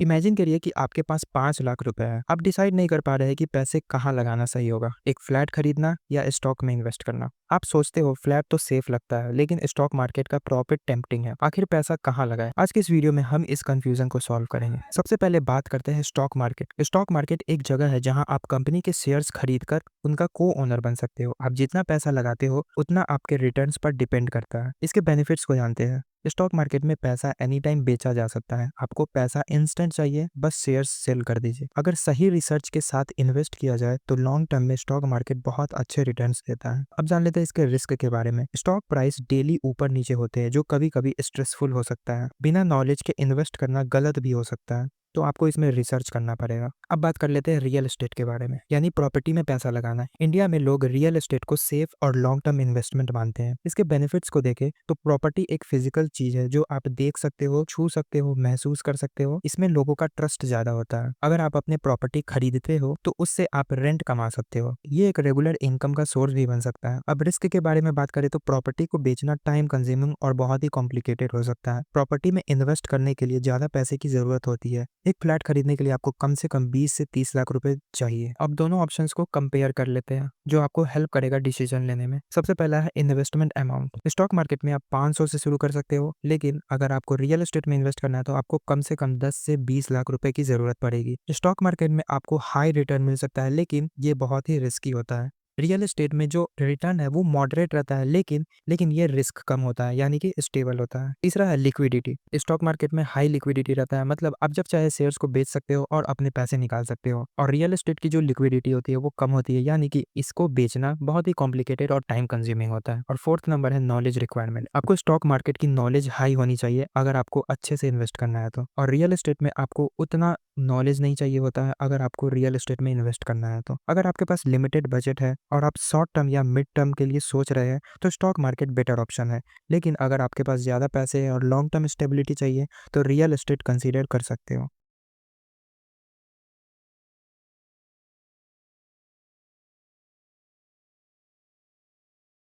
Imagine करिए कि आपके पास 5 लाख रुपए है। आप डिसाइड नहीं कर पा रहे हैं कि पैसे कहाँ लगाना सही होगा, एक फ्लैट खरीदना या स्टॉक में इन्वेस्ट करना। आप सोचते हो फ्लैट तो सेफ लगता है, लेकिन स्टॉक मार्केट का प्रॉफिट टेम्पटिंग है। आखिर पैसा कहाँ लगाए? आज के इस वीडियो में हम इस कंफ्यूजन को सॉल्व करेंगे। सबसे पहले बात करते हैं स्टॉक मार्केट। स्टॉक मार्केट एक जगह है जहां आप कंपनी के शेयर्स खरीद कर उनका को ओनर बन सकते हो। आप जितना पैसा लगाते हो उतना आपके रिटर्न्स पर डिपेंड करता है। इसके बेनिफिट्स को जानते हैं। स्टॉक मार्केट में पैसा एनी टाइम बेचा जा सकता है। आपको पैसा इंस्टेंट चाहिए, बस शेयर्स सेल कर दीजिए। अगर सही रिसर्च के साथ इन्वेस्ट किया जाए तो लॉन्ग टर्म में स्टॉक मार्केट बहुत अच्छे रिटर्न्स देता है। अब जान लेते हैं इसके रिस्क के बारे में। स्टॉक प्राइस डेली ऊपर नीचे होते हैं, जो कभी कभी स्ट्रेसफुल हो सकता है। बिना नॉलेज के इन्वेस्ट करना गलत भी हो सकता है, तो आपको इसमें रिसर्च करना पड़ेगा। अब बात कर लेते हैं रियल एस्टेट के बारे में, यानी प्रॉपर्टी में पैसा लगाना है। इंडिया में लोग रियल एस्टेट को सेफ और लॉन्ग टर्म इन्वेस्टमेंट मानते हैं। इसके बेनिफिट्स को देखें तो प्रॉपर्टी एक फिजिकल चीज है जो आप देख सकते हो, छू सकते हो, महसूस कर सकते हो। इसमें लोगों का ट्रस्ट ज्यादा होता है। अगर आप अपने प्रॉपर्टी खरीदते हो तो उससे आप रेंट कमा सकते हो। ये एक रेगुलर इनकम का सोर्स भी बन सकता है। अब रिस्क के बारे में बात करें तो प्रॉपर्टी को बेचना टाइम कंज्यूमिंग और बहुत ही कॉम्प्लिकेटेड हो सकता है। प्रॉपर्टी में इन्वेस्ट करने के लिए ज्यादा पैसे की जरूरत होती है। एक फ्लैट खरीदने के लिए आपको कम से कम 20 से 30 लाख रुपए चाहिए। अब दोनों ऑप्शंस को कंपेयर कर लेते हैं, जो आपको हेल्प करेगा डिसीजन लेने में। सबसे पहला है इन्वेस्टमेंट अमाउंट। स्टॉक मार्केट में आप 500 से शुरू कर सकते हो, लेकिन अगर आपको रियल एस्टेट में इन्वेस्ट करना है तो आपको कम से कम 10 से 20 लाख रुपए की जरूरत पड़ेगी। स्टॉक मार्केट में आपको हाई रिटर्न मिल सकता है, लेकिन ये बहुत ही रिस्की होता है। रियल एस्टेट में जो रिटर्न है वो मॉडरेट रहता है, लेकिन ये रिस्क कम होता है, यानी कि स्टेबल होता है। तीसरा है लिक्विडिटी। स्टॉक मार्केट में हाई लिक्विडिटी रहता है, मतलब आप जब चाहे शेयर्स को बेच सकते हो और अपने पैसे निकाल सकते हो। और रियल एस्टेट की जो लिक्विडिटी होती है वो कम होती है, यानी कि इसको बेचना बहुत ही कॉम्प्लिकेटेड और टाइम कंज्यूमिंग होता है। और फोर्थ नंबर है नॉलेज रिक्वायरमेंट। आपको स्टॉक मार्केट की नॉलेज हाई होनी चाहिए अगर आपको अच्छे से इन्वेस्ट करना है तो। और रियल एस्टेट में आपको उतना नॉलेज नहीं चाहिए होता है अगर आपको रियल एस्टेट में इन्वेस्ट करना है तो। अगर आपके पास लिमिटेड बजट है और आप शॉर्ट टर्म या मिड टर्म के लिए सोच रहे हैं तो स्टॉक मार्केट बेटर ऑप्शन है। लेकिन अगर आपके पास ज़्यादा पैसे हैं और लॉन्ग टर्म स्टेबिलिटी चाहिए तो रियल एस्टेट कंसीडर कर सकते हो।